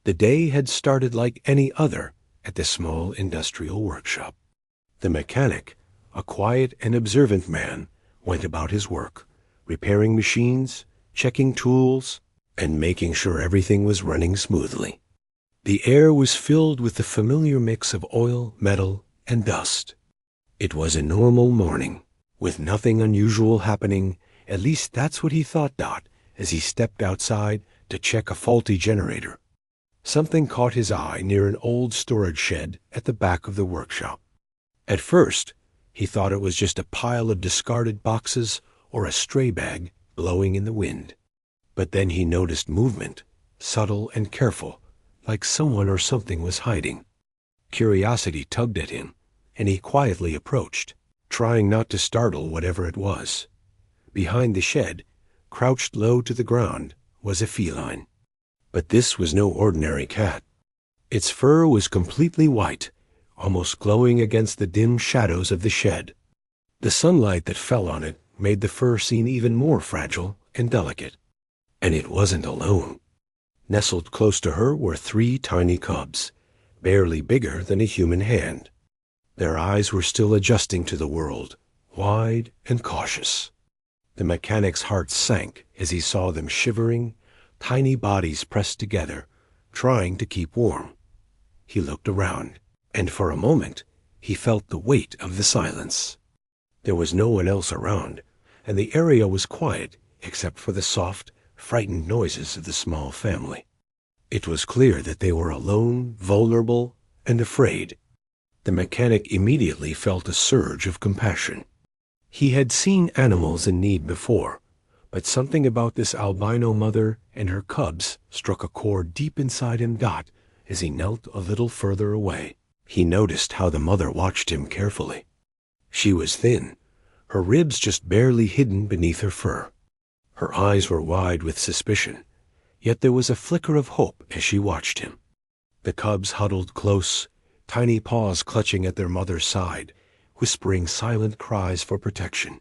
The day had started like any other at the small industrial workshop. The mechanic, a quiet and observant man, went about his work, repairing machines, checking tools, and making sure everything was running smoothly. The air was filled with the familiar mix of oil, metal, and dust. It was a normal morning, with nothing unusual happening. At least that's what he thought, as he stepped outside to check a faulty generator. Something caught his eye near an old storage shed at the back of the workshop. At first, he thought it was just a pile of discarded boxes or a stray bag blowing in the wind. But then he noticed movement, subtle and careful, like someone or something was hiding. Curiosity tugged at him, and he quietly approached, trying not to startle whatever it was. Behind the shed, crouched low to the ground, was a feline. But this was no ordinary cat. Its fur was completely white, almost glowing against the dim shadows of the shed. The sunlight that fell on it made the fur seem even more fragile and delicate. And it wasn't alone. Nestled close to her were 3 tiny cubs, barely bigger than a human hand. Their eyes were still adjusting to the world, wide and cautious. The mechanic's heart sank as he saw them shivering, tiny bodies pressed together, trying to keep warm. He looked around, and for a moment he felt the weight of the silence. There was no one else around, and the area was quiet except for the soft, frightened noises of the small family. It was clear that they were alone, vulnerable, and afraid. The mechanic immediately felt a surge of compassion. He had seen animals in need before, but something about this albino mother and her cubs struck a chord deep inside him. As he knelt a little further away, he noticed how the mother watched him carefully. She was thin, her ribs just barely hidden beneath her fur. Her eyes were wide with suspicion, yet there was a flicker of hope as she watched him. The cubs huddled close, tiny paws clutching at their mother's side, whispering silent cries for protection.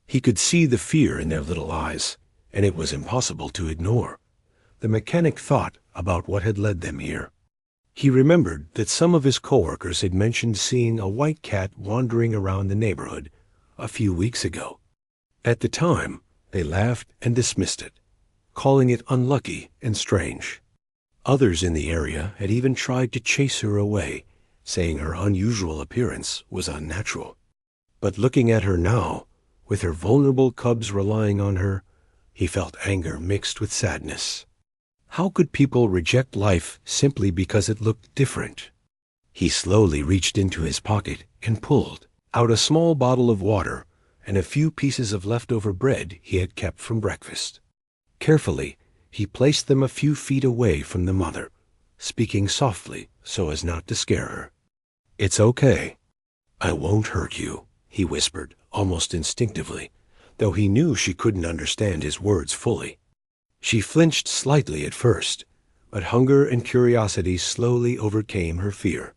He could see the fear in their little eyes, and it was impossible to ignore. The mechanic thought about what had led them here. He remembered that some of his coworkers had mentioned seeing a white cat wandering around the neighborhood a few weeks ago. At the time, they laughed and dismissed it, calling it unlucky and strange. Others in the area had even tried to chase her away, saying her unusual appearance was unnatural. But looking at her now, with her vulnerable cubs relying on her, he felt anger mixed with sadness. How could people reject life simply because it looked different? He slowly reached into his pocket and pulled out a small bottle of water and a few pieces of leftover bread he had kept from breakfast. Carefully, he placed them a few feet away from the mother, speaking softly so as not to scare her. "It's okay. I won't hurt you," he whispered, almost instinctively, though he knew she couldn't understand his words fully. She flinched slightly at first, but hunger and curiosity slowly overcame her fear.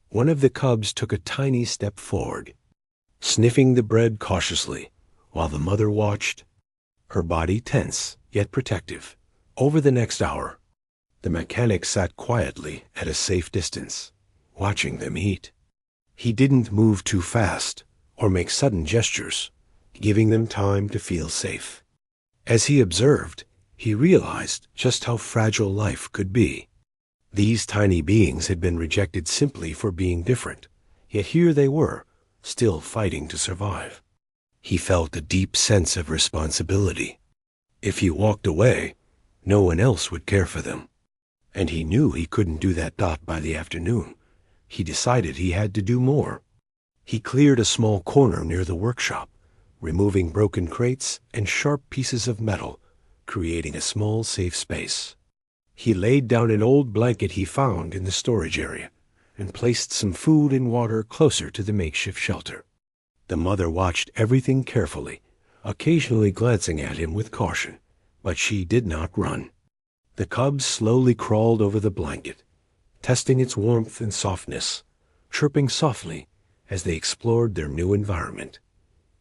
One of the cubs took a tiny step forward, sniffing the bread cautiously, while the mother watched, her body tense yet protective. Over the next hour, the mechanic sat quietly at a safe distance, watching them eat. He didn't move too fast or make sudden gestures, giving them time to feel safe. As he observed, he realized just how fragile life could be. These tiny beings had been rejected simply for being different, yet here they were, still fighting to survive. He felt a deep sense of responsibility. If he walked away, no one else would care for them. And he knew he couldn't do that by the afternoon. He decided he had to do more. He cleared a small corner near the workshop, removing broken crates and sharp pieces of metal, creating a small safe space. He laid down an old blanket he found in the storage area and placed some food and water closer to the makeshift shelter. The mother watched everything carefully, occasionally glancing at him with caution, but she did not run. The cubs slowly crawled over the blanket, testing its warmth and softness, chirping softly as they explored their new environment.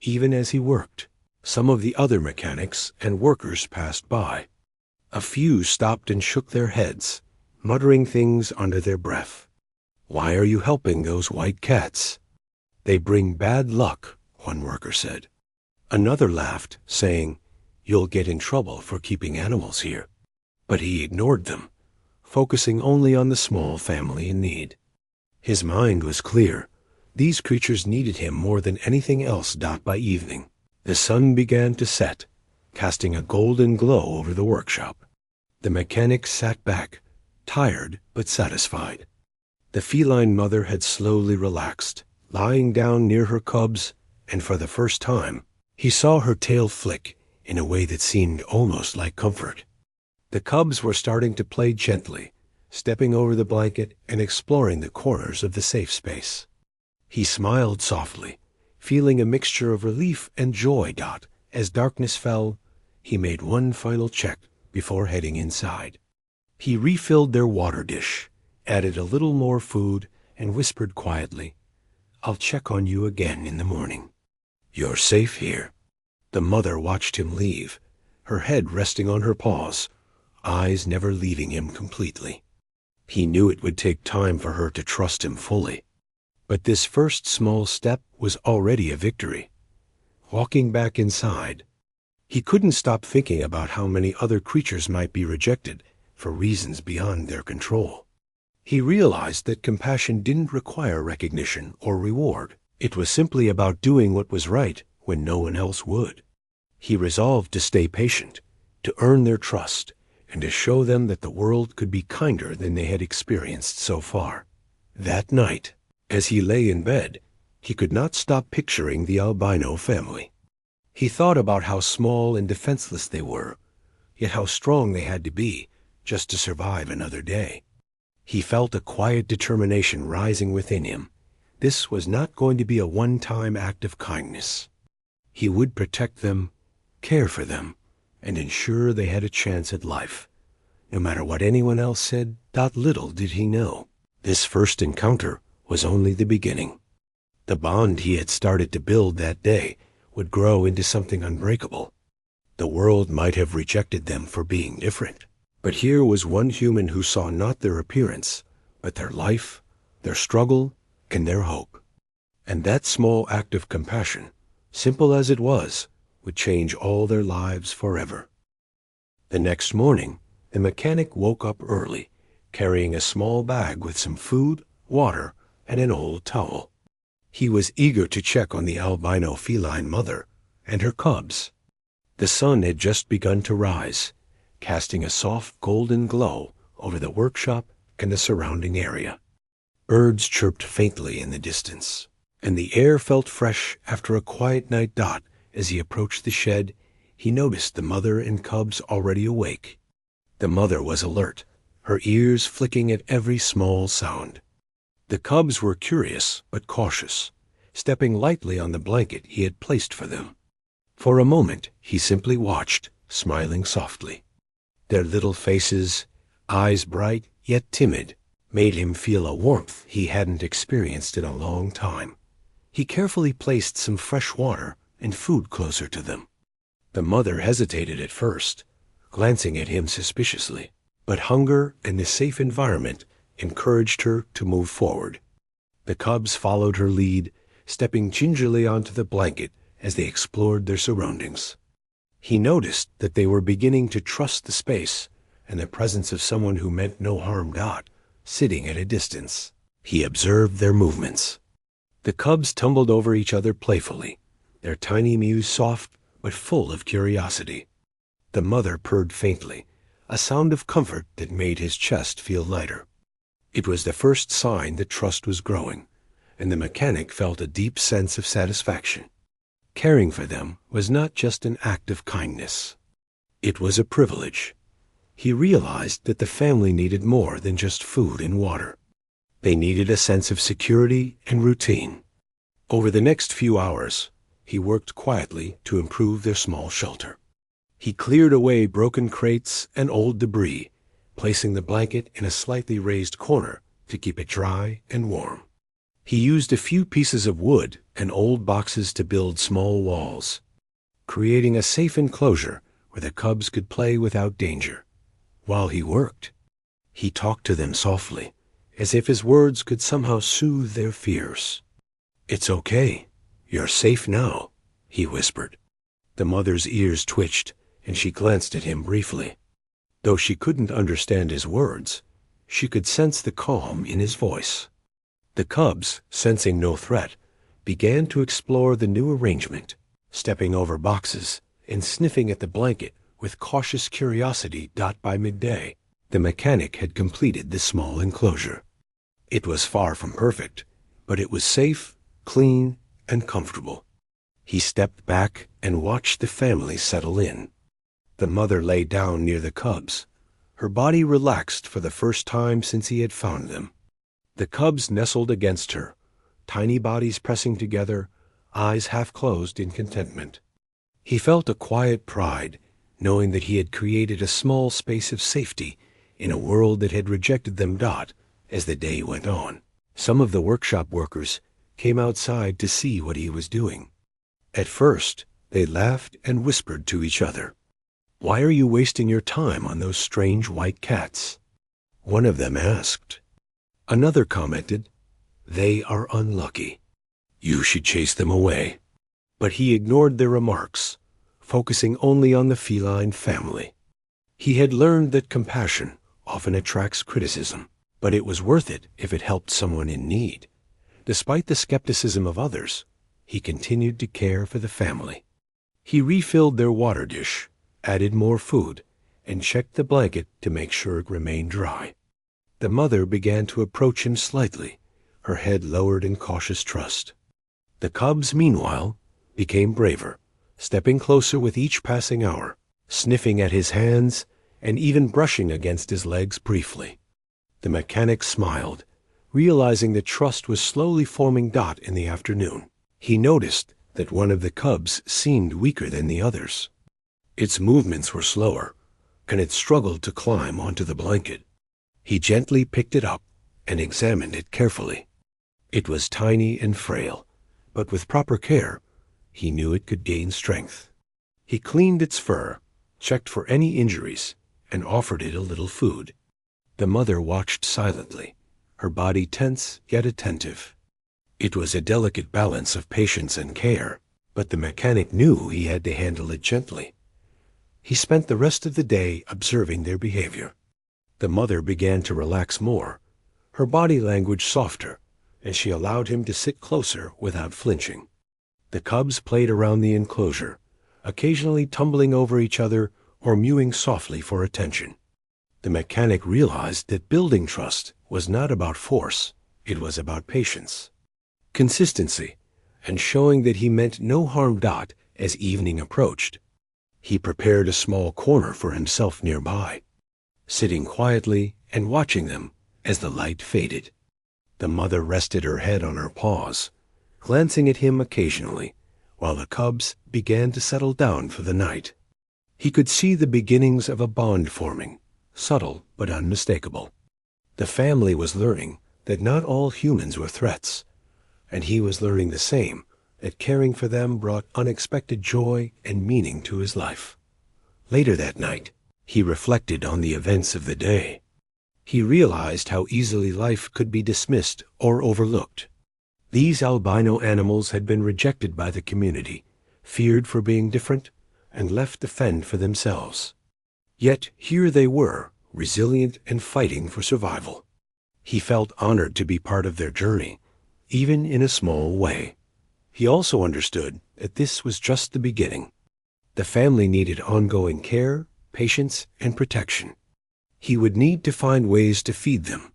Even as he worked, some of the other mechanics and workers passed by. A few stopped and shook their heads, muttering things under their breath. "Why are you helping those white cats?" "They bring bad luck," one worker said. Another laughed, saying, "You'll get in trouble for keeping animals here." But he ignored them, focusing only on the small family in need. His mind was clear. These creatures needed him more than anything else. By evening, the sun began to set, casting a golden glow over the workshop. The mechanic sat back, tired but satisfied. The feline mother had slowly relaxed, lying down near her cubs, and for the first time, he saw her tail flick in a way that seemed almost like comfort. The cubs were starting to play gently, stepping over the blanket and exploring the corners of the safe space. He smiled softly, feeling a mixture of relief and joy. As darkness fell, he made one final check before heading inside. He refilled their water dish, added a little more food, and whispered quietly, "I'll check on you again in the morning. You're safe here." The mother watched him leave, her head resting on her paws, eyes never leaving him completely. He knew it would take time for her to trust him fully. But this first small step was already a victory. Walking back inside, he couldn't stop thinking about how many other creatures might be rejected for reasons beyond their control. He realized that compassion didn't require recognition or reward. It was simply about doing what was right when no one else would. He resolved to stay patient, to earn their trust, and to show them that the world could be kinder than they had experienced so far. That night, as he lay in bed, he could not stop picturing the albino family. He thought about how small and defenseless they were, yet how strong they had to be just to survive another day. He felt a quiet determination rising within him. This was not going to be a one-time act of kindness. He would protect them, care for them, and ensure they had a chance at life. No matter what anyone else said, little did he know, this first encounter was only the beginning. The bond he had started to build that day would grow into something unbreakable. The world might have rejected them for being different, but here was one human who saw not their appearance, but their life, their struggle, and their hope. And that small act of compassion, simple as it was, would change all their lives forever. The next morning, the mechanic woke up early, carrying a small bag with some food, water, and an old towel. He was eager to check on the albino feline mother and her cubs. The sun had just begun to rise, casting a soft golden glow over the workshop and the surrounding area. Birds chirped faintly in the distance, and the air felt fresh after a quiet night. As he approached the shed, he noticed the mother and cubs already awake. The mother was alert, her ears flicking at every small sound. The cubs were curious but cautious, stepping lightly on the blanket he had placed for them. For a moment he simply watched, smiling softly. Their little faces, eyes bright yet timid, made him feel a warmth he hadn't experienced in a long time. He carefully placed some fresh water and food closer to them. The mother hesitated at first, glancing at him suspiciously, but hunger and the safe environment encouraged her to move forward. The cubs followed her lead, stepping gingerly onto the blanket as they explored their surroundings. He noticed that they were beginning to trust the space and the presence of someone who meant no harm. Sitting at a distance, he observed their movements. The cubs tumbled over each other playfully, their tiny mews soft but full of curiosity. The mother purred faintly, a sound of comfort that made his chest feel lighter. It was the first sign that trust was growing, and the mechanic felt a deep sense of satisfaction. Caring for them was not just an act of kindness. It was a privilege. He realized that the family needed more than just food and water. They needed a sense of security and routine. Over the next few hours, he worked quietly to improve their small shelter. He cleared away broken crates and old debris, placing the blanket in a slightly raised corner to keep it dry and warm. He used a few pieces of wood and old boxes to build small walls, creating a safe enclosure where the cubs could play without danger. While he worked, He talked to them softly, as if his words could somehow soothe their fears. "It's okay. You're safe now," he whispered. The mother's ears twitched, and she glanced at him briefly. Though she couldn't understand his words, she could sense the calm in his voice. The cubs, sensing no threat, began to explore the new arrangement, stepping over boxes and sniffing at the blanket with cautious curiosity. By midday, the mechanic had completed the small enclosure. It was far from perfect, but it was safe, clean, and comfortable. He stepped back and watched the family settle in. The mother lay down near the cubs. Her body relaxed for the first time since he had found them. The cubs nestled against her, tiny bodies pressing together, eyes half closed in contentment. He felt a quiet pride, knowing that he had created a small space of safety in a world that had rejected them. As the day went on, some of the workshop workers came outside to see what he was doing. At first, they laughed and whispered to each other. "Why are you wasting your time on those strange white cats?" one of them asked. Another commented, "They are unlucky. You should chase them away." But he ignored their remarks, focusing only on the feline family. He had learned that compassion often attracts criticism, but it was worth it if it helped someone in need. Despite the skepticism of others, he continued to care for the family. He refilled their water dish, added more food, and checked the blanket to make sure it remained dry. The mother began to approach him slightly, her head lowered in cautious trust. The cubs, meanwhile, became braver, stepping closer with each passing hour, sniffing at his hands and even brushing against his legs briefly. The mechanic smiled, realizing that trust was slowly forming. In the afternoon, he noticed that one of the cubs seemed weaker than the others. Its movements were slower, and it struggled to climb onto the blanket. He gently picked it up and examined it carefully. It was tiny and frail, but with proper care, he knew it could gain strength. He cleaned its fur, checked for any injuries, and offered it a little food. The mother watched silently, her body tense yet attentive. It was a delicate balance of patience and care, but the mechanic knew he had to handle it gently. He spent the rest of the day observing their behavior. The mother began to relax more, her body language softer, and she allowed him to sit closer without flinching. The cubs played around the enclosure, occasionally tumbling over each other or mewing softly for attention. The mechanic realized that building trust was not about force, it was about patience, consistency, and showing that he meant no harm. As evening approached, he prepared a small corner for himself nearby, sitting quietly and watching them as the light faded. The mother rested her head on her paws, glancing at him occasionally, while the cubs began to settle down for the night. He could see the beginnings of a bond forming, subtle but unmistakable. The family was learning that not all humans were threats, and he was learning the same, that caring for them brought unexpected joy and meaning to his life. Later that night, he reflected on the events of the day. He realized how easily life could be dismissed or overlooked. These albino animals had been rejected by the community, feared for being different, and left to fend for themselves. Yet here they were, resilient and fighting for survival. He felt honored to be part of their journey, even in a small way. He also understood that this was just the beginning. The family needed ongoing care, patience, and protection. He would need to find ways to feed them,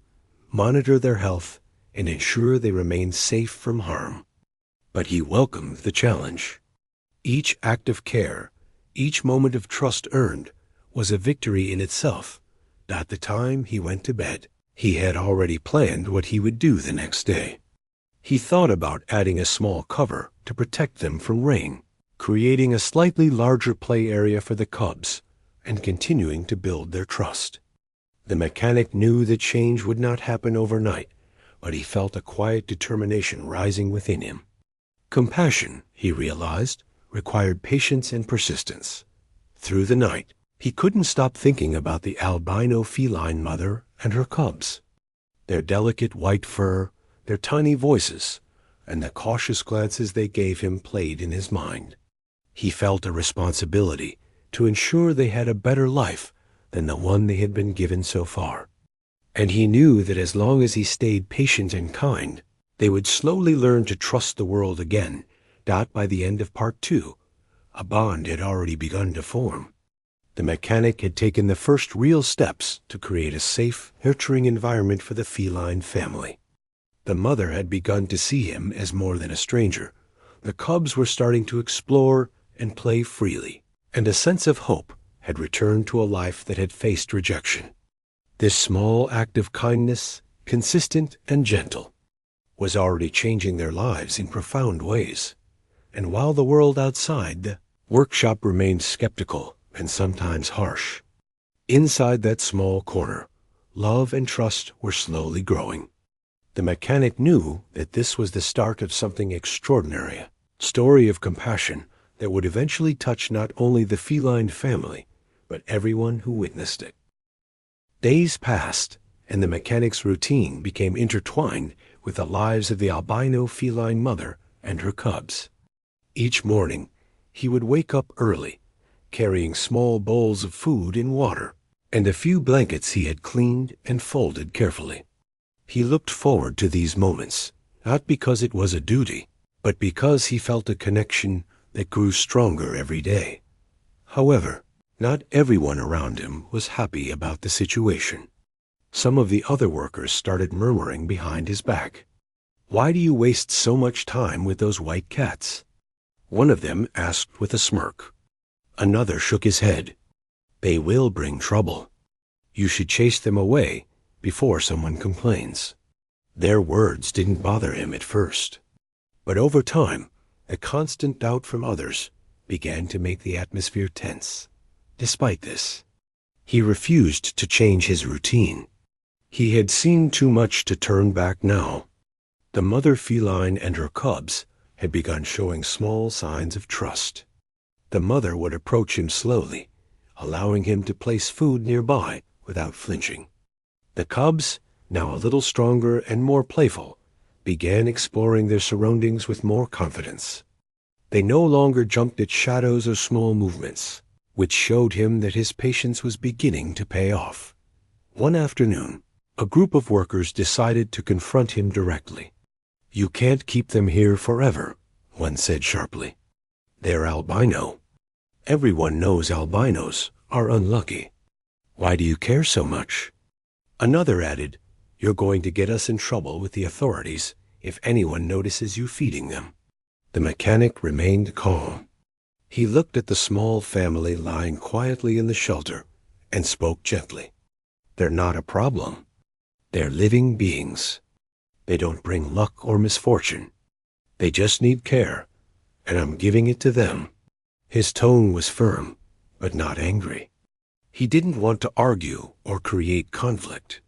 monitor their health, and ensure they remained safe from harm. But he welcomed the challenge. Each act of care, each moment of trust earned, was a victory in itself. At the time he went to bed, he had already planned what he would do the next day. He thought about adding a small cover to protect them from rain, creating a slightly larger play area for the cubs, and continuing to build their trust. The mechanic knew that change would not happen overnight, but he felt a quiet determination rising within him. Compassion, he realized, required patience and persistence. Through the night, He couldn't stop thinking about the albino feline mother and her cubs. Their delicate white fur, their tiny voices, and the cautious glances they gave him played in his mind. He felt a responsibility to ensure they had a better life than the one they had been given so far. And he knew that as long as he stayed patient and kind, they would slowly learn to trust the world again. By the end of part 2, a bond had already begun to form. The mechanic had taken the first real steps to create a safe, nurturing environment for the feline family. The mother had begun to see him as more than a stranger. The cubs were starting to explore and play freely, and a sense of hope had returned to a life that had faced rejection. This small act of kindness, consistent and gentle, was already changing their lives in profound ways. And while the world outside the workshop remained skeptical and sometimes harsh, inside that small corner, love and trust were slowly growing. The mechanic knew that this was the start of something extraordinary, a story of compassion that would eventually touch not only the feline family, but everyone who witnessed it. Days passed, and the mechanic's routine became intertwined with the lives of the albino feline mother and her cubs. Each morning, he would wake up early, carrying small bowls of food and water, and a few blankets he had cleaned and folded carefully. He looked forward to these moments, not because it was a duty, but because he felt a connection that grew stronger every day. However, not everyone around him was happy about the situation. Some of the other workers started murmuring behind his back. "Why do you waste so much time with those white cats?" One of them asked with a smirk. Another shook his head. "They will bring trouble. You should chase them away before someone complains." Their words didn't bother him at first, but over time, a constant doubt from others began to make the atmosphere tense. Despite this, he refused to change his routine. He had seen too much to turn back now. The mother feline and her cubs had begun showing small signs of trust. The mother would approach him slowly, allowing him to place food nearby without flinching. The cubs, now a little stronger and more playful, began exploring their surroundings with more confidence. They no longer jumped at shadows or small movements, which showed him that his patience was beginning to pay off. One afternoon, a group of workers decided to confront him directly. "You can't keep them here forever," one said sharply. "They're albino. Everyone knows albinos are unlucky. Why do you care so much?" Another added, "You're going to get us in trouble with the authorities if anyone notices you feeding them." The mechanic remained calm. He looked at the small family lying quietly in the shelter and spoke gently. "They're not a problem. They're living beings. They don't bring luck or misfortune. They just need care, and I'm giving it to them." His tone was firm, but not angry. He didn't want to argue or create conflict.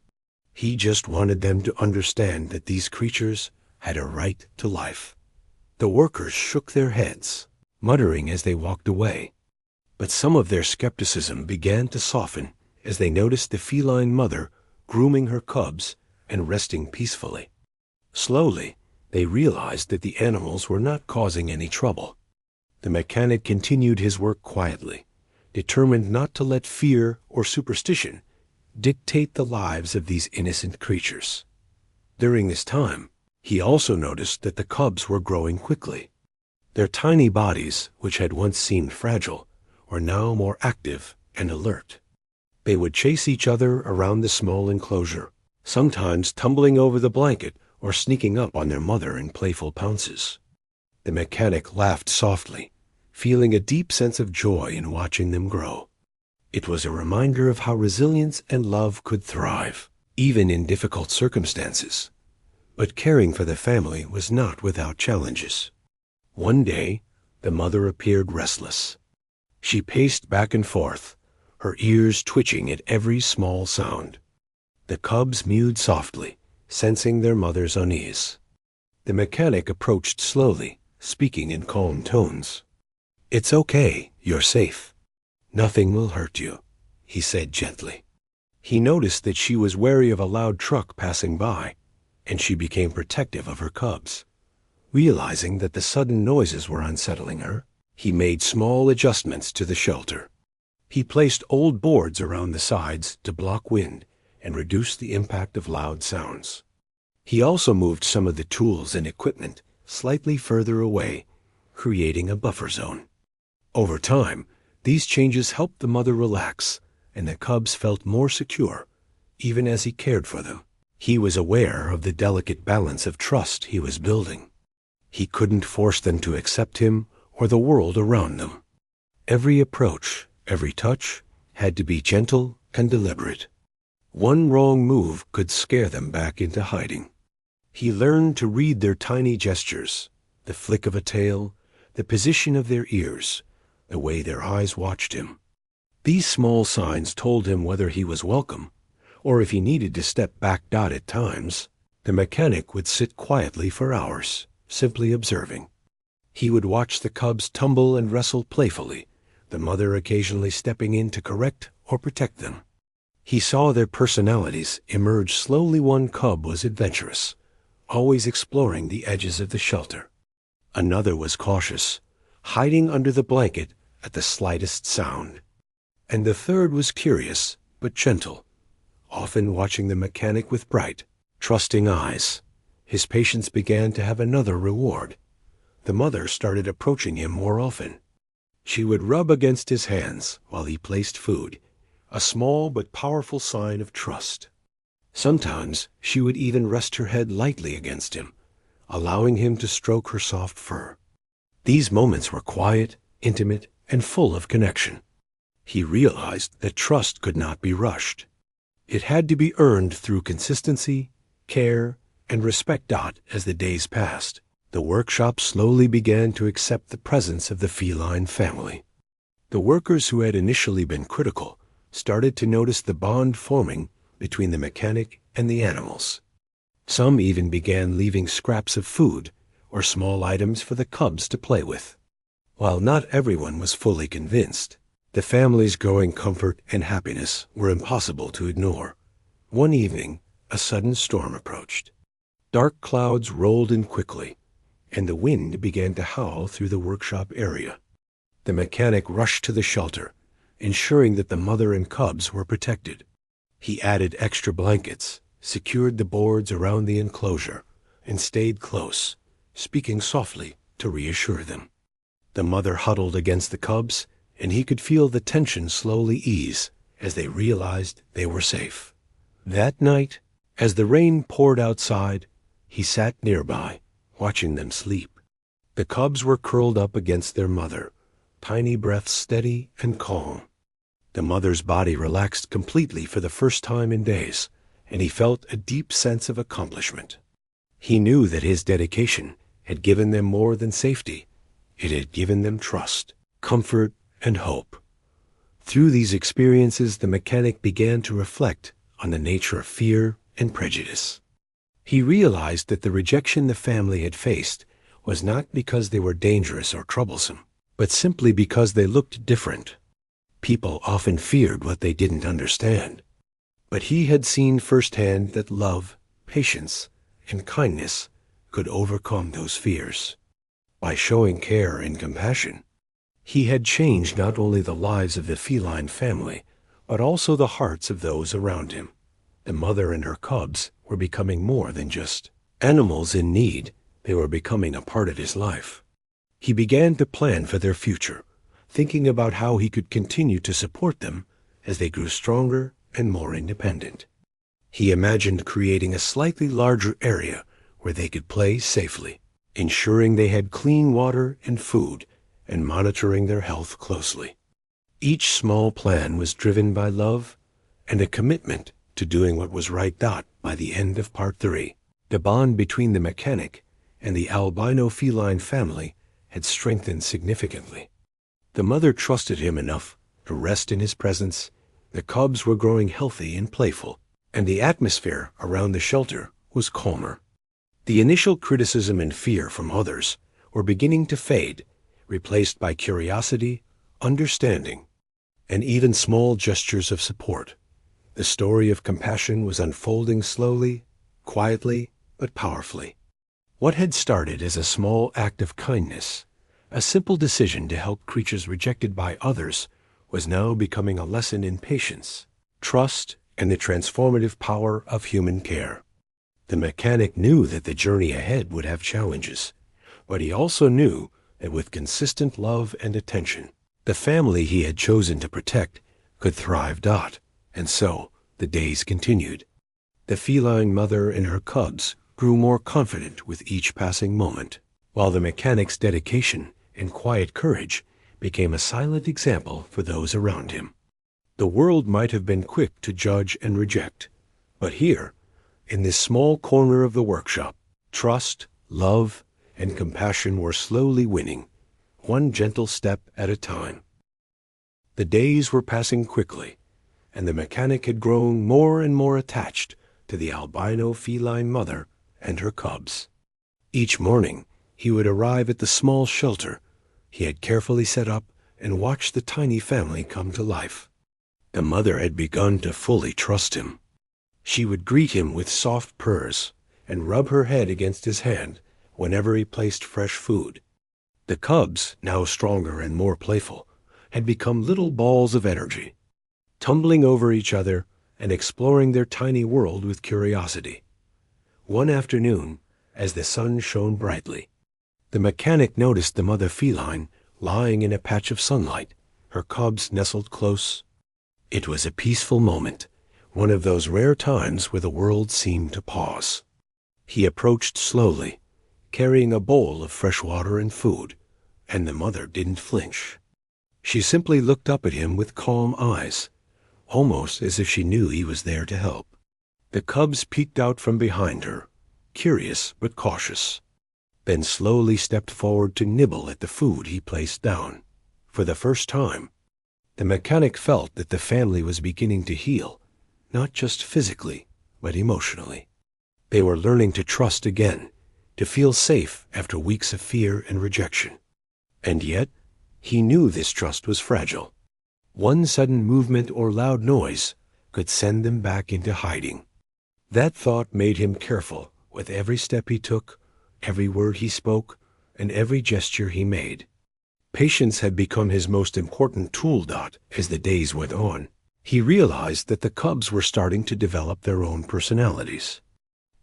He just wanted them to understand that these creatures had a right to life. The workers shook their heads, muttering as they walked away. But some of their skepticism began to soften as they noticed the feline mother grooming her cubs and resting peacefully. Slowly, they realized that the animals were not causing any trouble. The mechanic continued his work quietly, determined not to let fear or superstition dictate the lives of these innocent creatures. During this time, he also noticed that the cubs were growing quickly. Their tiny bodies, which had once seemed fragile, were now more active and alert. They would chase each other around the small enclosure, sometimes tumbling over the blanket or sneaking up on their mother in playful pounces. The mechanic laughed softly, feeling a deep sense of joy in watching them grow. It was a reminder of how resilience and love could thrive, even in difficult circumstances. But caring for the family was not without challenges. One day, the mother appeared restless. She paced back and forth, her ears twitching at every small sound. The cubs mewed softly, sensing their mother's unease. The mechanic approached slowly, speaking in calm tones. "It's okay, you're safe. "Nothing will hurt you," he said gently. He noticed that she was wary of a loud truck passing by, and she became protective of her cubs. Realizing that the sudden noises were unsettling her, he made small adjustments to the shelter. He placed old boards around the sides to block wind and reduce the impact of loud sounds. He also moved some of the tools and equipment slightly further away, creating a buffer zone. Over time, these changes helped the mother relax, and the cubs felt more secure, even as he cared for them. He was aware of the delicate balance of trust he was building. He couldn't force them to accept him or the world around them. Every approach, every touch, had to be gentle and deliberate. One wrong move could scare them back into hiding. He learned to read their tiny gestures, the flick of a tail, the position of their ears, the way their eyes watched him. These small signs told him whether he was welcome, or if he needed to step back. At times, the mechanic would sit quietly for hours, simply observing. He would watch the cubs tumble and wrestle playfully, the mother occasionally stepping in to correct or protect them. He saw their personalities emerge slowly. One cub was adventurous, always exploring the edges of the shelter. Another was cautious, hiding under the blanket at the slightest sound. And the third was curious, but gentle, often watching the mechanic with bright, trusting eyes. His patience began to have another reward. The mother started approaching him more often. She would rub against his hands while he placed food, a small but powerful sign of trust. Sometimes she would even rest her head lightly against him, allowing him to stroke her soft fur. These moments were quiet, intimate, and full of connection. He realized that trust could not be rushed. It had to be earned through consistency, care, and respect. As the days passed, the workshop slowly began to accept the presence of the feline family. The workers who had initially been critical started to notice the bond forming between the mechanic and the animals. Some even began leaving scraps of food or small items for the cubs to play with. While not everyone was fully convinced, the family's growing comfort and happiness were impossible to ignore. One evening, a sudden storm approached. Dark clouds rolled in quickly, and the wind began to howl through the workshop area. The mechanic rushed to the shelter, ensuring that the mother and cubs were protected. He added extra blankets, secured the boards around the enclosure, and stayed close, speaking softly to reassure them. The mother huddled against the cubs, and he could feel the tension slowly ease as they realized they were safe. That night, as the rain poured outside, he sat nearby, watching them sleep. The cubs were curled up against their mother, tiny breaths steady and calm. The mother's body relaxed completely for the first time in days, and he felt a deep sense of accomplishment. He knew that his dedication had given them more than safety. It had given them trust, comfort, and hope. Through these experiences, the mechanic began to reflect on the nature of fear and prejudice. He realized that the rejection the family had faced was not because they were dangerous or troublesome, but simply because they looked different. People often feared what they didn't understand. But he had seen firsthand that love, patience, and kindness could overcome those fears. By showing care and compassion, he had changed not only the lives of the feline family, but also the hearts of those around him. The mother and her cubs were becoming more than just animals in need. They were becoming a part of his life. He began to plan for their future, thinking about how he could continue to support them as they grew stronger and more independent. He imagined creating a slightly larger area where they could play safely, ensuring they had clean water and food, and monitoring their health closely. Each small plan was driven by love and a commitment to doing what was right. By the end of Part 3, the bond between the mechanic and the albino feline family had strengthened significantly. The mother trusted him enough to rest in his presence, the cubs were growing healthy and playful, and the atmosphere around the shelter was calmer. The initial criticism and fear from others were beginning to fade, replaced by curiosity, understanding, and even small gestures of support. The story of compassion was unfolding slowly, quietly, but powerfully. What had started as a small act of kindness, a simple decision to help creatures rejected by others, was now becoming a lesson in patience, trust, and the transformative power of human care. The mechanic knew that the journey ahead would have challenges, but he also knew that with consistent love and attention, the family he had chosen to protect could thrive. And so the days continued. The feline mother and her cubs grew more confident with each passing moment, while the mechanic's dedication and quiet courage became a silent example for those around him. The world might have been quick to judge and reject, but here, in this small corner of the workshop, trust, love, and compassion were slowly winning, one gentle step at a time. The days were passing quickly, and the mechanic had grown more and more attached to the albino feline mother and her cubs. Each morning, he would arrive at the small shelter he had carefully set up and watch the tiny family come to life. The mother had begun to fully trust him. She would greet him with soft purrs and rub her head against his hand whenever he placed fresh food. The cubs, now stronger and more playful, had become little balls of energy, tumbling over each other and exploring their tiny world with curiosity. One afternoon, as the sun shone brightly, the mechanic noticed the mother feline lying in a patch of sunlight, her cubs nestled close. It was a peaceful moment, one of those rare times where the world seemed to pause. He approached slowly, carrying a bowl of fresh water and food, and the mother didn't flinch. She simply looked up at him with calm eyes, almost as if she knew he was there to help. The cubs peeked out from behind her, curious but cautious, then slowly stepped forward to nibble at the food he placed down. For the first time, the mechanic felt that the family was beginning to heal, not just physically, but emotionally. They were learning to trust again, to feel safe after weeks of fear and rejection. And yet, he knew this trust was fragile. One sudden movement or loud noise could send them back into hiding. That thought made him careful with every step he took, every word he spoke, and every gesture he made. Patience had become his most important tool. As the days went on, he realized that the cubs were starting to develop their own personalities.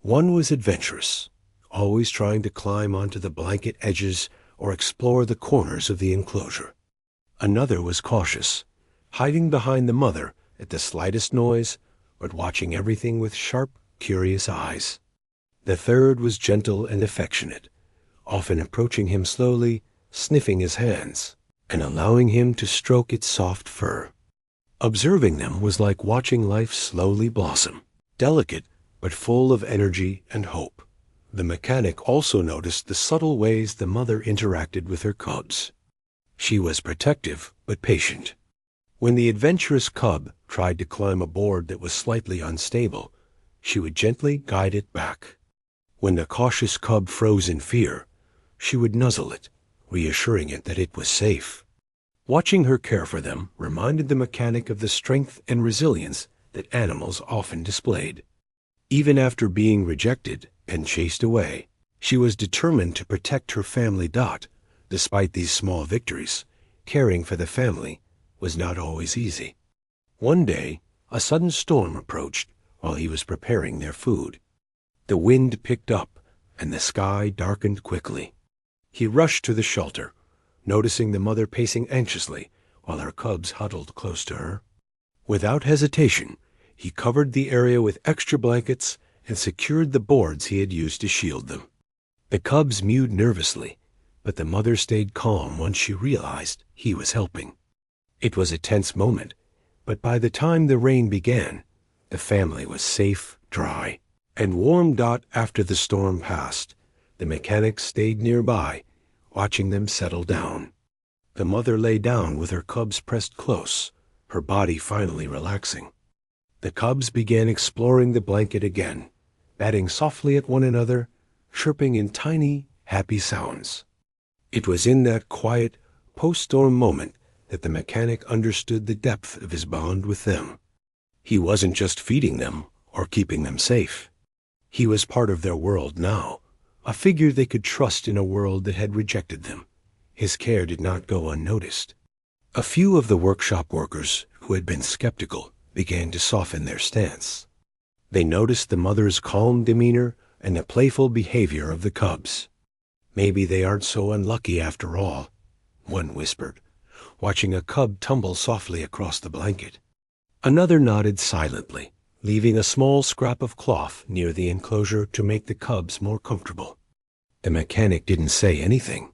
One was adventurous, always trying to climb onto the blanket edges or explore the corners of the enclosure. Another was cautious, hiding behind the mother at the slightest noise, but watching everything with sharp, curious eyes. The third was gentle and affectionate, often approaching him slowly, sniffing his hands, and allowing him to stroke its soft fur. Observing them was like watching life slowly blossom, delicate but full of energy and hope. The mechanic also noticed the subtle ways the mother interacted with her cubs. She was protective but patient. When the adventurous cub tried to climb a board that was slightly unstable, she would gently guide it back. When the cautious cub froze in fear, she would nuzzle it, reassuring it that it was safe. Watching her care for them reminded the mechanic of the strength and resilience that animals often displayed. Even after being rejected and chased away, she was determined to protect her family. Despite these small victories, caring for the family was not always easy. One day, a sudden storm approached while he was preparing their food. The wind picked up, and the sky darkened quickly. He rushed to the shelter, noticing the mother pacing anxiously while her cubs huddled close to her. Without hesitation, he covered the area with extra blankets and secured the boards he had used to shield them. The cubs mewed nervously, but the mother stayed calm once she realized he was helping. It was a tense moment, but by the time the rain began, the family was safe, dry, and warm. After the storm passed, the mechanic stayed nearby, watching them settle down. The mother lay down with her cubs pressed close, her body finally relaxing. The cubs began exploring the blanket again, batting softly at one another, chirping in tiny, happy sounds. It was in that quiet, post-storm moment that the mechanic understood the depth of his bond with them. He wasn't just feeding them or keeping them safe. He was part of their world now, a figure they could trust in a world that had rejected them. His care did not go unnoticed. A few of the workshop workers who had been skeptical began to soften their stance. They noticed the mother's calm demeanor and the playful behavior of the cubs. "Maybe they aren't so unlucky after all," one whispered, watching a cub tumble softly across the blanket. Another nodded silently, leaving a small scrap of cloth near the enclosure to make the cubs more comfortable. The mechanic didn't say anything.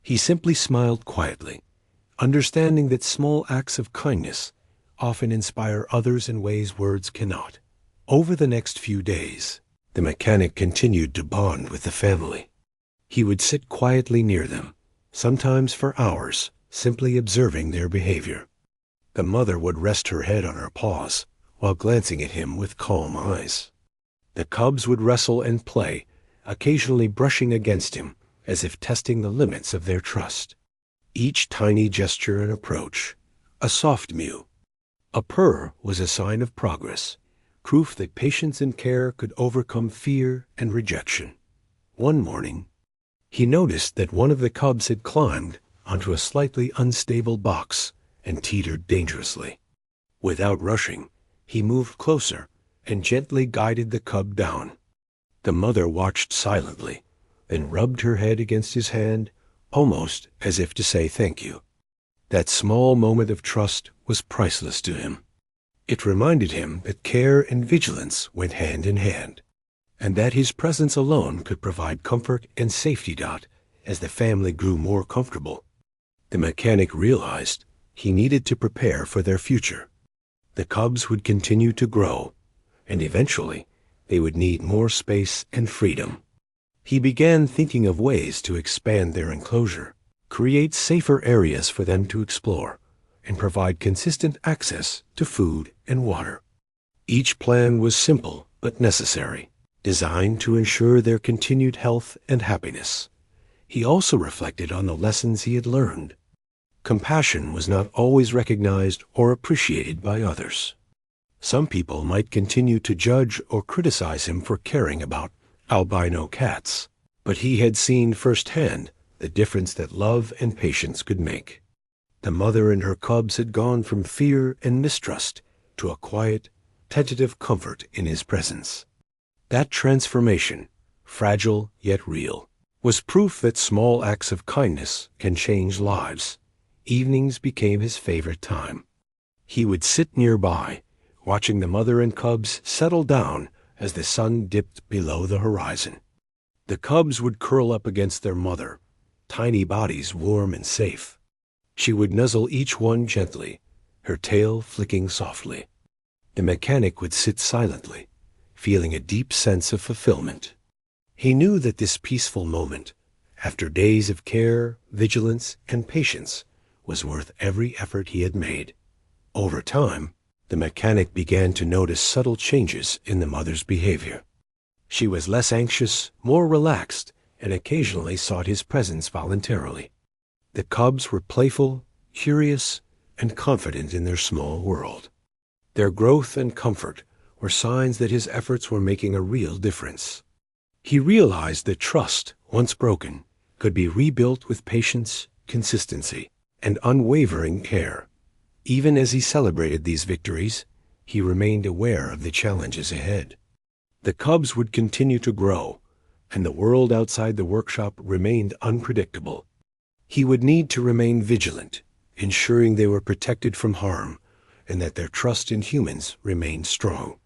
He simply smiled quietly, understanding that small acts of kindness often inspire others in ways words cannot. Over the next few days, the mechanic continued to bond with the family. He would sit quietly near them, sometimes for hours, simply observing their behavior. The mother would rest her head on her paws while glancing at him with calm eyes. The cubs would wrestle and play, occasionally brushing against him as if testing the limits of their trust. Each tiny gesture and approach, a soft mew, a purr, was a sign of progress, proof that patience and care could overcome fear and rejection. One morning, he noticed that one of the cubs had climbed onto a slightly unstable box and teetered dangerously. Without rushing, he moved closer and gently guided the cub down. The mother watched silently, then rubbed her head against his hand, almost as if to say thank you. That small moment of trust was priceless to him. It reminded him that care and vigilance went hand in hand, and that his presence alone could provide comfort and safety. As the family grew more comfortable, the mechanic realized he needed to prepare for their future. The cubs would continue to grow, and eventually they would need more space and freedom. He began thinking of ways to expand their enclosure, create safer areas for them to explore, and provide consistent access to food and water. Each plan was simple but necessary, designed to ensure their continued health and happiness. He also reflected on the lessons he had learned. Compassion was not always recognized or appreciated by others. Some people might continue to judge or criticize him for caring about albino cats, but he had seen firsthand the difference that love and patience could make. The mother and her cubs had gone from fear and mistrust to a quiet, tentative comfort in his presence. That transformation, fragile yet real, was proof that small acts of kindness can change lives. Evenings became his favorite time. He would sit nearby, watching the mother and cubs settle down as the sun dipped below the horizon. The cubs would curl up against their mother, tiny bodies warm and safe. She would nuzzle each one gently, her tail flicking softly. The mechanic would sit silently, feeling a deep sense of fulfillment. He knew that this peaceful moment, after days of care, vigilance, and patience, was worth every effort he had made. Over time, the mechanic began to notice subtle changes in the mother's behavior. She was less anxious, more relaxed, and occasionally sought his presence voluntarily. The cubs were playful, curious, and confident in their small world. Their growth and comfort were signs that his efforts were making a real difference. He realized that trust, once broken, could be rebuilt with patience, consistency, and unwavering care. Even as he celebrated these victories, he remained aware of the challenges ahead. The cubs would continue to grow, and the world outside the workshop remained unpredictable. He would need to remain vigilant, ensuring they were protected from harm, and that their trust in humans remained strong.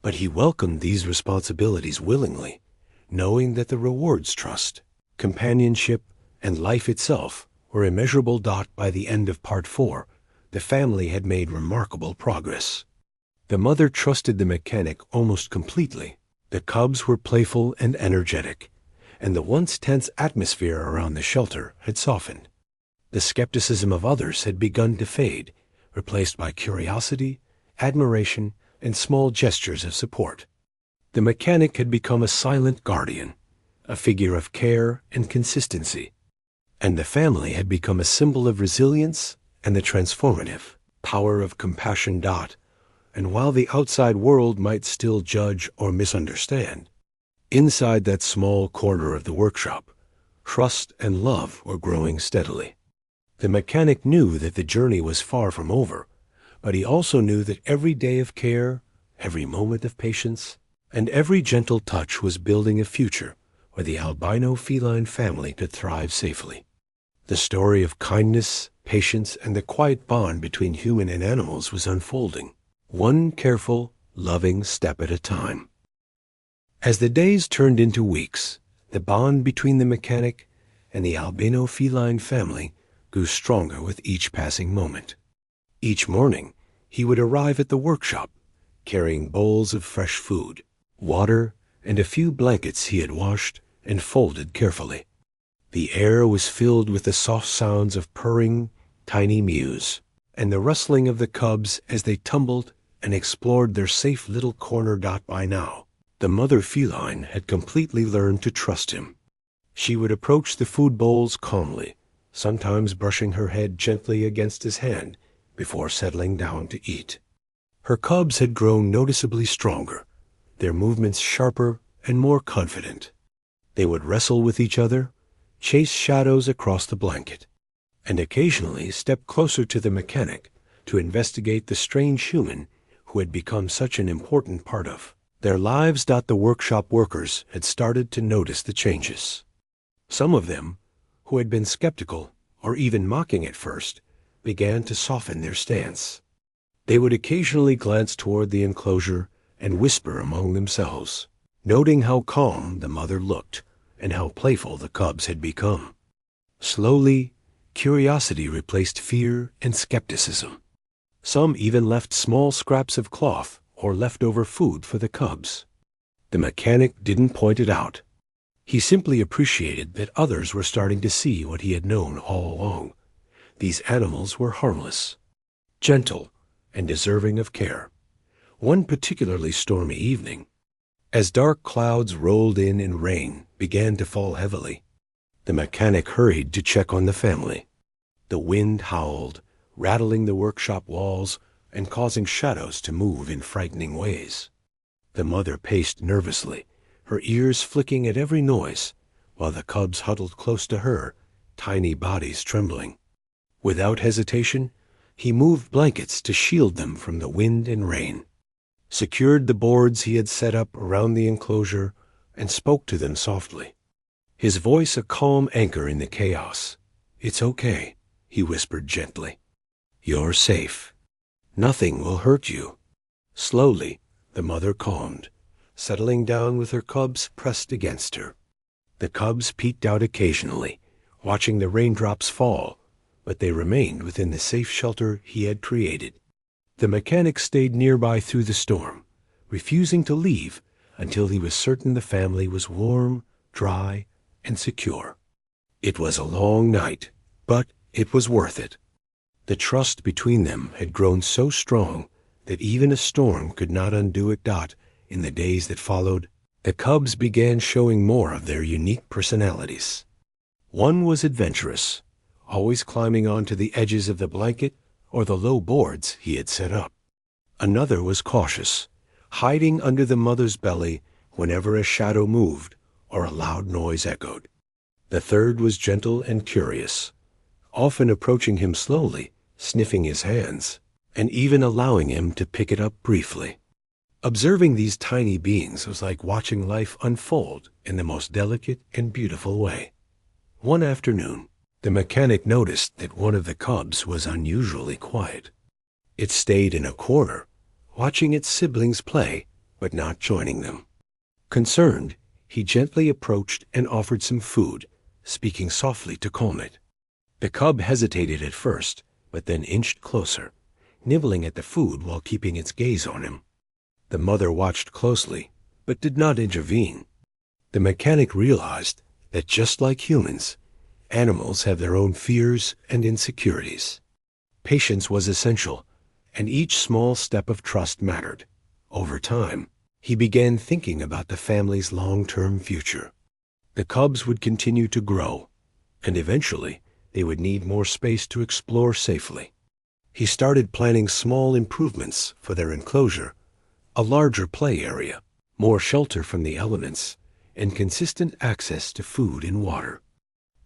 But he welcomed these responsibilities willingly, knowing that the rewards trust, companionship, and life itself were immeasurable. By the end of Part 4, the family had made remarkable progress. The mother trusted the mechanic almost completely. The cubs were playful and energetic, and the once tense atmosphere around the shelter had softened. The skepticism of others had begun to fade, replaced by curiosity, admiration, and small gestures of support. The mechanic had become a silent guardian, a figure of care and consistency, and the family had become a symbol of resilience and the transformative power of compassion. And while the outside world might still judge or misunderstand, inside that small corner of the workshop, trust and love were growing steadily. The mechanic knew that the journey was far from over, but he also knew that every day of care, every moment of patience, and every gentle touch was building a future where the albino feline family could thrive safely. The story of kindness, patience, and the quiet bond between human and animals was unfolding, one careful, loving step at a time. As the days turned into weeks, the bond between the mechanic and the albino feline family grew stronger with each passing moment. Each morning, he would arrive at the workshop, carrying bowls of fresh food, water, and a few blankets he had washed and folded carefully. The air was filled with the soft sounds of purring, tiny mews, and the rustling of the cubs as they tumbled and explored their safe little corner. By now, the mother feline had completely learned to trust him. She would approach the food bowls calmly, sometimes brushing her head gently against his hand before settling down to eat. Her cubs had grown noticeably stronger, their movements sharper and more confident. They would wrestle with each other, chase shadows across the blanket, and occasionally step closer to the mechanic to investigate the strange human who had become such an important part of their lives. The workshop workers had started to notice the changes. Some of them, who had been skeptical or even mocking at first, began to soften their stance. They would occasionally glance toward the enclosure and whisper among themselves, noting how calm the mother looked and how playful the cubs had become. Slowly, curiosity replaced fear and skepticism. Some even left small scraps of cloth or leftover food for the cubs. The mechanic didn't point it out. He simply appreciated that others were starting to see what he had known all along. These animals were harmless, gentle, and deserving of care. One particularly stormy evening, as dark clouds rolled in and rain began to fall heavily, the mechanic hurried to check on the family. The wind howled, rattling the workshop walls and causing shadows to move in frightening ways. The mother paced nervously, her ears flicking at every noise, while the cubs huddled close to her, tiny bodies trembling. Without hesitation, he moved blankets to shield them from the wind and rain, secured the boards he had set up around the enclosure, and spoke to them softly, his voice a calm anchor in the chaos. "It's okay," he whispered gently. "You're safe. Nothing will hurt you." Slowly, the mother calmed, settling down with her cubs pressed against her. The cubs peeked out occasionally, watching the raindrops fall, but they remained within the safe shelter he had created. The mechanic stayed nearby through the storm, refusing to leave until he was certain the family was warm, dry, and secure. It was a long night, but it was worth it. The trust between them had grown so strong that even a storm could not undo it. In the days that followed, the cubs began showing more of their unique personalities. One was adventurous, always climbing onto the edges of the blanket or the low boards he had set up. Another was cautious, hiding under the mother's belly whenever a shadow moved or a loud noise echoed. The third was gentle and curious, often approaching him slowly, sniffing his hands, and even allowing him to pick it up briefly. Observing these tiny beings was like watching life unfold in the most delicate and beautiful way. One afternoon, the mechanic noticed that one of the cubs was unusually quiet. It stayed in a corner, watching its siblings play, but not joining them. Concerned, he gently approached and offered some food, speaking softly to calm it. The cub hesitated at first, but then inched closer, nibbling at the food while keeping its gaze on him. The mother watched closely, but did not intervene. The mechanic realized that just like humans, animals have their own fears and insecurities. Patience was essential, and each small step of trust mattered. Over time, he began thinking about the family's long-term future. The cubs would continue to grow, and eventually they would need more space to explore safely. He started planning small improvements for their enclosure, a larger play area, more shelter from the elements, and consistent access to food and water.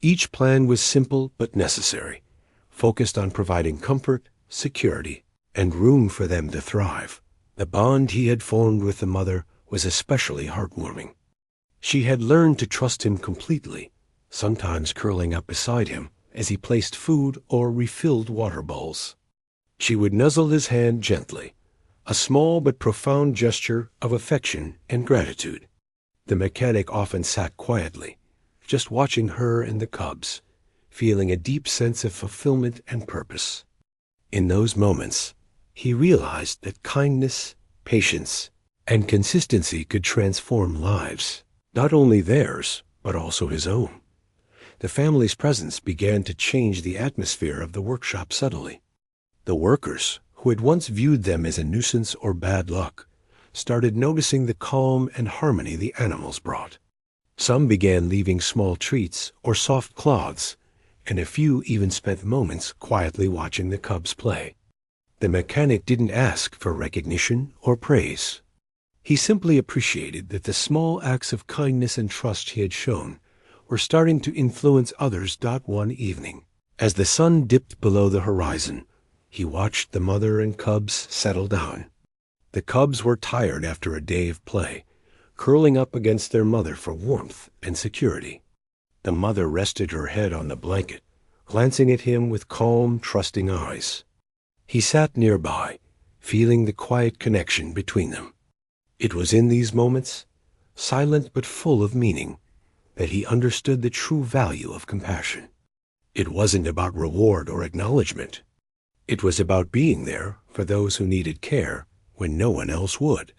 Each plan was simple but necessary, focused on providing comfort, security, and room for them to thrive. The bond he had formed with the mother was especially heartwarming. She had learned to trust him completely, sometimes curling up beside him as he placed food or refilled water bowls. She would nuzzle his hand gently, a small but profound gesture of affection and gratitude. The mechanic often sat quietly, just watching her and the cubs, feeling a deep sense of fulfillment and purpose. In those moments, he realized that kindness, patience, and consistency could transform lives, not only theirs, but also his own. The family's presence began to change the atmosphere of the workshop subtly. The workers, who had once viewed them as a nuisance or bad luck, started noticing the calm and harmony the animals brought. Some began leaving small treats or soft cloths, and a few even spent moments quietly watching the cubs play. The mechanic didn't ask for recognition or praise. He simply appreciated that the small acts of kindness and trust he had shown were starting to influence others. One evening, as the sun dipped below the horizon, he watched the mother and cubs settle down. The cubs were tired after a day of play, curling up against their mother for warmth and security. The mother rested her head on the blanket, glancing at him with calm, trusting eyes. He sat nearby, feeling the quiet connection between them. It was in these moments, silent but full of meaning, that he understood the true value of compassion. It wasn't about reward or acknowledgement. It was about being there for those who needed care when no one else would.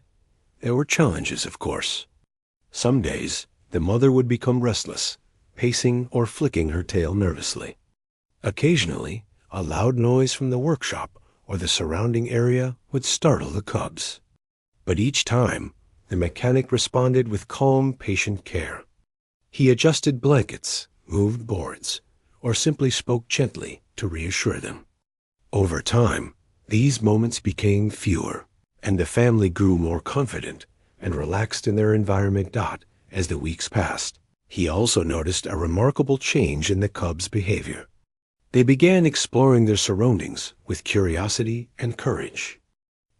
There were challenges, of course. Some days, the mother would become restless, pacing or flicking her tail nervously. Occasionally, a loud noise from the workshop or the surrounding area would startle the cubs. But each time, the mechanic responded with calm, patient care. He adjusted blankets, moved boards, or simply spoke gently to reassure them. Over time, these moments became fewer, and the family grew more confident and relaxed in their environment. As the weeks passed, he also noticed a remarkable change in the cubs' behavior. They began exploring their surroundings with curiosity and courage.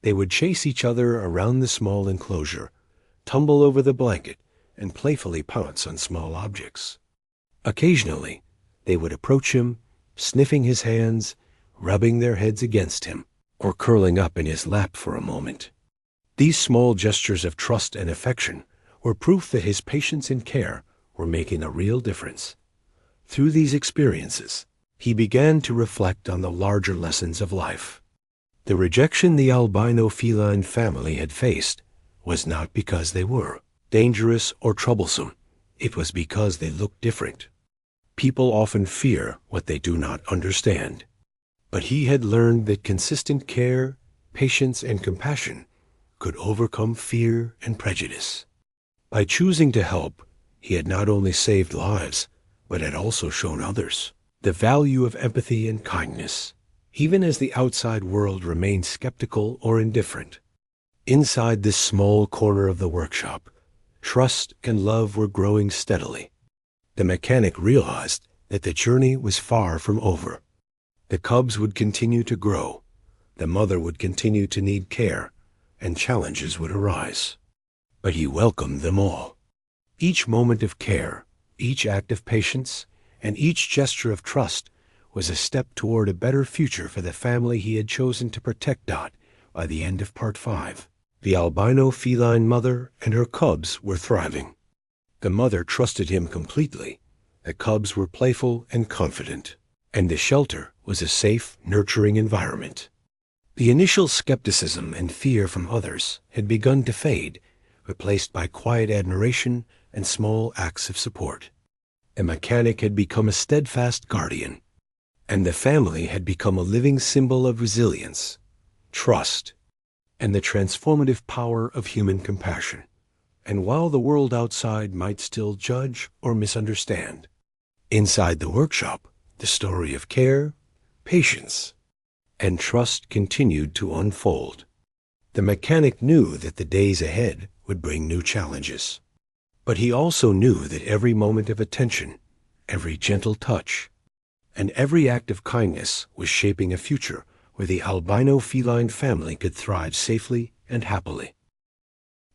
They would chase each other around the small enclosure, tumble over the blanket, and playfully pounce on small objects. Occasionally, they would approach him, sniffing his hands, rubbing their heads against him, or curling up in his lap for a moment. These small gestures of trust and affection were proof that his patience and care were making a real difference. Through these experiences, he began to reflect on the larger lessons of life. The rejection the albino feline family had faced was not because they were dangerous or troublesome. It was because they looked different. People often fear what they do not understand. But he had learned that consistent care, patience, and compassion could overcome fear and prejudice. By choosing to help, he had not only saved lives, but had also shown others the value of empathy and kindness, even as the outside world remained skeptical or indifferent. Inside this small corner of the workshop, trust and love were growing steadily. The mechanic realized that the journey was far from over. The cubs would continue to grow, the mother would continue to need care, and challenges would arise. But he welcomed them all. Each moment of care, each act of patience, and each gesture of trust was a step toward a better future for the family he had chosen to protect. By the end of Part 5, the albino feline mother and her cubs were thriving. The mother trusted him completely, the cubs were playful and confident, and the shelter was a safe, nurturing environment. The initial skepticism and fear from others had begun to fade, replaced by quiet admiration and small acts of support. The mechanic had become a steadfast guardian, and the family had become a living symbol of resilience, trust, and the transformative power of human compassion. And while the world outside might still judge or misunderstand, inside the workshop, The story of care, patience, and trust continued to unfold. The mechanic knew that the days ahead would bring new challenges. But he also knew that every moment of attention, every gentle touch, and every act of kindness was shaping a future where the albino feline family could thrive safely and happily.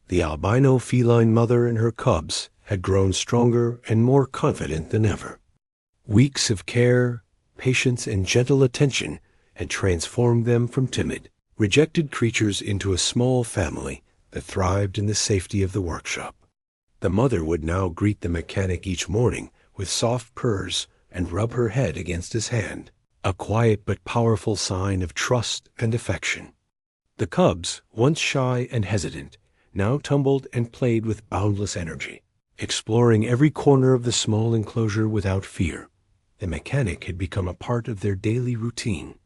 The albino feline mother and her cubs had grown stronger and more confident than ever. Weeks of care, patience, and gentle attention had transformed them from timid, rejected creatures into a small family that thrived in the safety of the workshop. The mother would now greet the mechanic each morning with soft purrs and rub her head against his hand, a quiet but powerful sign of trust and affection. The cubs, once shy and hesitant, now tumbled and played with boundless energy, exploring every corner of the small enclosure without fear. The mechanic had become a part of their daily routine.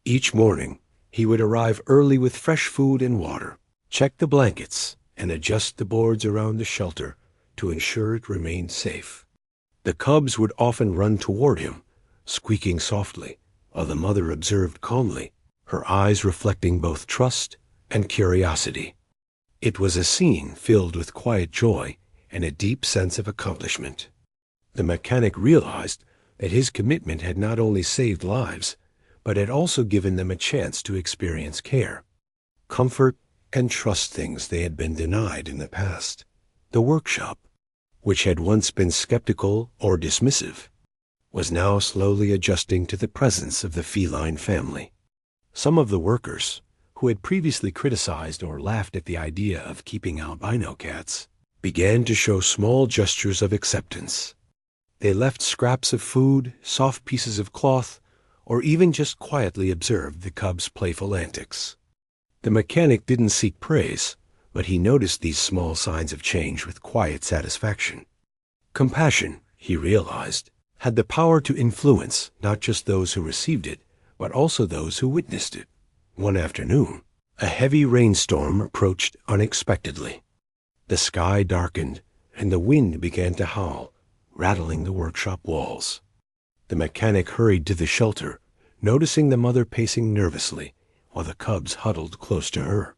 Each morning, he would arrive early with fresh food and water, check the blankets, and adjust the boards around the shelter to ensure it remained safe. The cubs would often run toward him, squeaking softly, while the mother observed calmly, her eyes reflecting both trust and curiosity. It was a scene filled with quiet joy and a deep sense of accomplishment. The mechanic realized that his commitment had not only saved lives, but had also given them a chance to experience care, comfort, and trust, things they had been denied in the past. The workshop, which had once been skeptical or dismissive, was now slowly adjusting to the presence of the feline family. Some of the workers, who had previously criticized or laughed at the idea of keeping albino cats, began to show small gestures of acceptance. They left scraps of food, soft pieces of cloth, or even just quietly observed the cubs' playful antics. The mechanic didn't seek praise, but he noticed these small signs of change with quiet satisfaction. Compassion, he realized, had the power to influence not just those who received it, but also those who witnessed it. One afternoon, a heavy rainstorm approached unexpectedly. The sky darkened, and the wind began to howl, rattling the workshop walls. The mechanic hurried to the shelter, noticing the mother pacing nervously, while the cubs huddled close to her.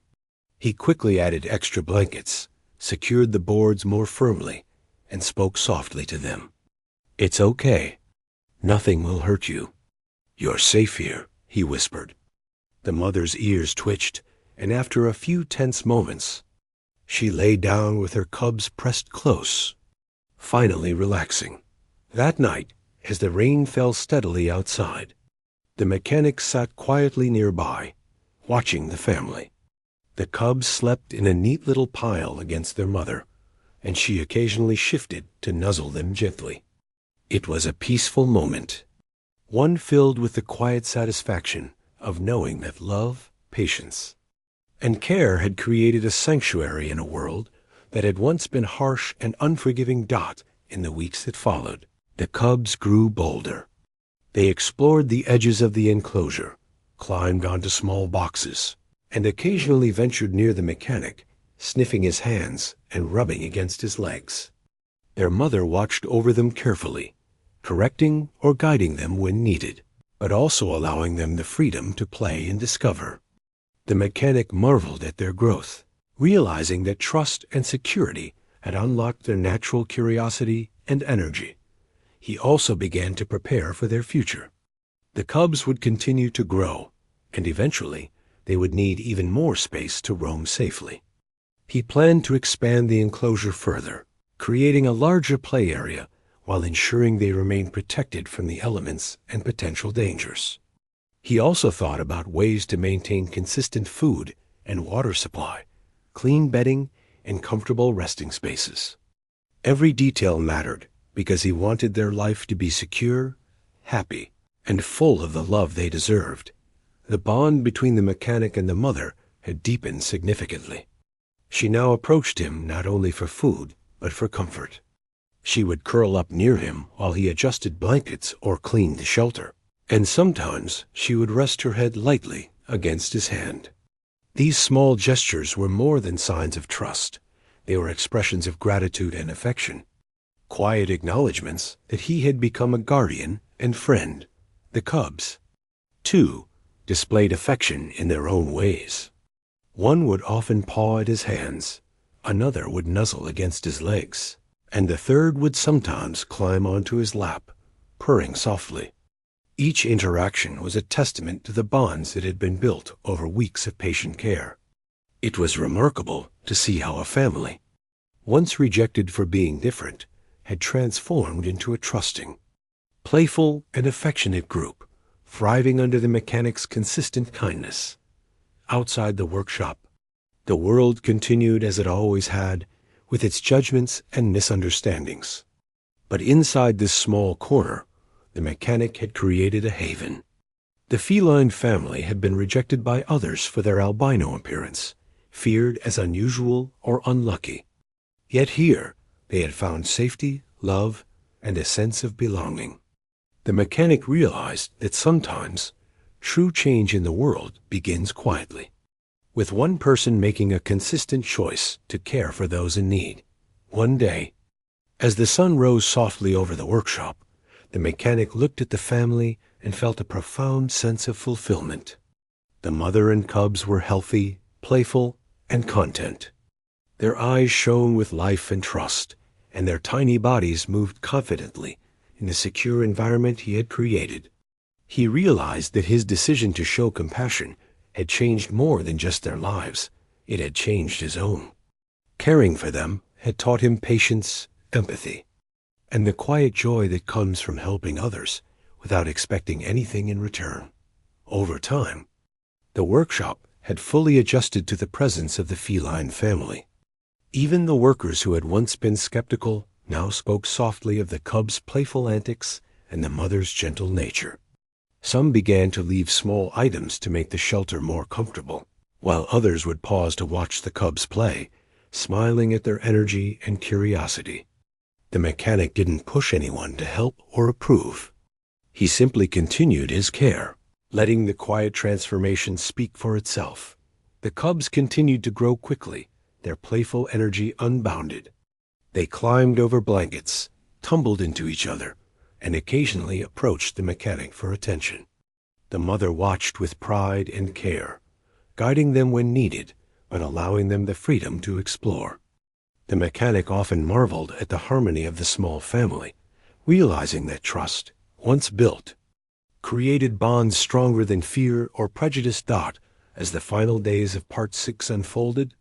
He quickly added extra blankets, secured the boards more firmly, and spoke softly to them. "It's okay. Nothing will hurt you. You're safe here," he whispered. The mother's ears twitched, and after a few tense moments, she lay down with her cubs pressed close, finally relaxing. That night, as the rain fell steadily outside, the mechanic sat quietly nearby, watching the family. The cubs slept in a neat little pile against their mother, and she occasionally shifted to nuzzle them gently. It was a peaceful moment, one filled with the quiet satisfaction of knowing that love, patience, and care had created a sanctuary in a world that had once been harsh and unforgiving. In the weeks that followed, the cubs grew bolder. They explored the edges of the enclosure, climbed onto small boxes, and occasionally ventured near the mechanic, sniffing his hands and rubbing against his legs. Their mother watched over them carefully, correcting or guiding them when needed, but also allowing them the freedom to play and discover. The mechanic marveled at their growth, realizing that trust and security had unlocked their natural curiosity and energy. He also began to prepare for their future. The cubs would continue to grow, and eventually they would need even more space to roam safely. He planned to expand the enclosure further, creating a larger play area while ensuring they remained protected from the elements and potential dangers. He also thought about ways to maintain consistent food and water supply, clean bedding, and comfortable resting spaces. Every detail mattered because he wanted their life to be secure, happy, and full of the love they deserved. The bond between the mechanic and the mother had deepened significantly. She now approached him not only for food, but for comfort. She would curl up near him while he adjusted blankets or cleaned the shelter, and sometimes she would rest her head lightly against his hand. These small gestures were more than signs of trust. They were expressions of gratitude and affection, quiet acknowledgments that he had become a guardian and friend, the cubs. 2 displayed affection in their own ways. One would often paw at his hands, another would nuzzle against his legs, and the third would sometimes climb onto his lap, purring softly. Each interaction was a testament to the bonds that had been built over weeks of patient care. It was remarkable to see how a family, once rejected for being different, had transformed into a trusting, playful, and affectionate group, thriving under the mechanic's consistent kindness. Outside the workshop, the world continued as it always had, with its judgments and misunderstandings. But inside this small corner, the mechanic had created a haven. The feline family had been rejected by others for their albino appearance, feared as unusual or unlucky. Yet here they had found safety, love, and a sense of belonging. The mechanic realized that sometimes true change in the world begins quietly, with one person making a consistent choice to care for those in need. One day, as the sun rose softly over the workshop, the mechanic looked at the family and felt a profound sense of fulfillment. The mother and cubs were healthy, playful, and content. Their eyes shone with life and trust, and their tiny bodies moved confidently in the secure environment he had created. He realized that his decision to show compassion had changed more than just their lives. It had changed his own. Caring for them had taught him patience, empathy, and the quiet joy that comes from helping others without expecting anything in return. Over time, the workshop had fully adjusted to the presence of the feline family. Even the workers who had once been skeptical now spoke softly of the cubs' playful antics and the mother's gentle nature. Some began to leave small items to make the shelter more comfortable, while others would pause to watch the cubs play, smiling at their energy and curiosity. The mechanic didn't push anyone to help or approve. He simply continued his care, letting the quiet transformation speak for itself. The cubs continued to grow quickly, their playful energy unbounded. They climbed over blankets, tumbled into each other, and occasionally approached the mechanic for attention. The mother watched with pride and care, guiding them when needed, but allowing them the freedom to explore. The mechanic often marveled at the harmony of the small family, realizing that trust, once built, created bonds stronger than fear or prejudice. As the final days of Part 6 unfolded,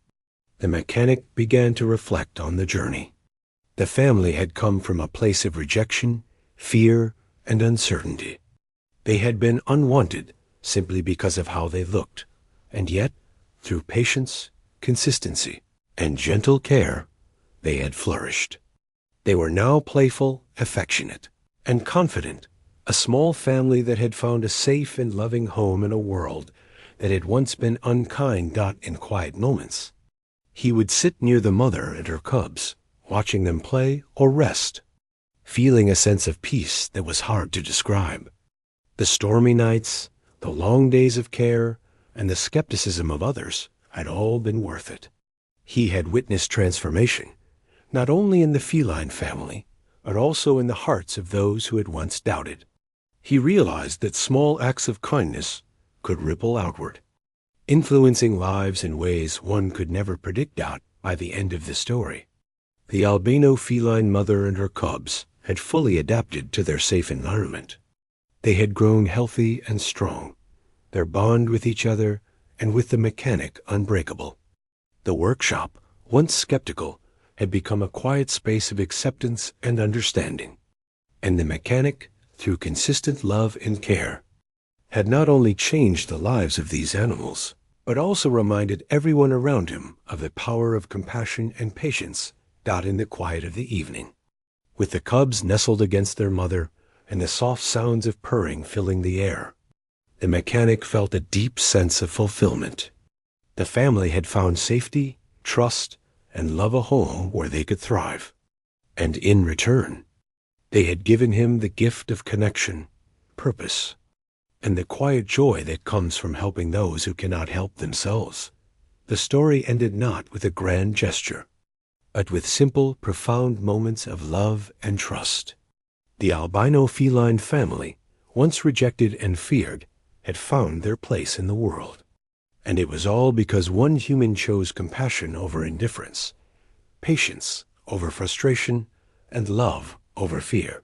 the mechanic began to reflect on the journey. The family had come from a place of rejection, fear, and uncertainty. They had been unwanted simply because of how they looked, and yet, through patience, consistency, and gentle care, they had flourished. They were now playful, affectionate, and confident, a small family that had found a safe and loving home in a world that had once been unkind. In quiet moments, he would sit near the mother and her cubs, watching them play or rest, feeling a sense of peace that was hard to describe. The stormy nights, the long days of care, and the skepticism of others had all been worth it. He had witnessed transformation, not only in the feline family, but also in the hearts of those who had once doubted. He realized that small acts of kindness could ripple outward, influencing lives in ways one could never predict. By the end of the story, the albino feline mother and her cubs had fully adapted to their safe environment. They had grown healthy and strong, their bond with each other and with the mechanic unbreakable. The workshop, once skeptical, had become a quiet space of acceptance and understanding. And the mechanic, through consistent love and care, had not only changed the lives of these animals, but also reminded everyone around him of the power of compassion and patience. In the quiet of the evening, with the cubs nestled against their mother and the soft sounds of purring filling the air, the mechanic felt a deep sense of fulfillment. The family had found safety, trust, and love, a home where they could thrive. And in return, they had given him the gift of connection, purpose, and the quiet joy that comes from helping those who cannot help themselves. The story ended not with a grand gesture, but with simple, profound moments of love and trust. The albino feline family, once rejected and feared, had found their place in the world. And it was all because one human chose compassion over indifference, patience over frustration, and love over fear.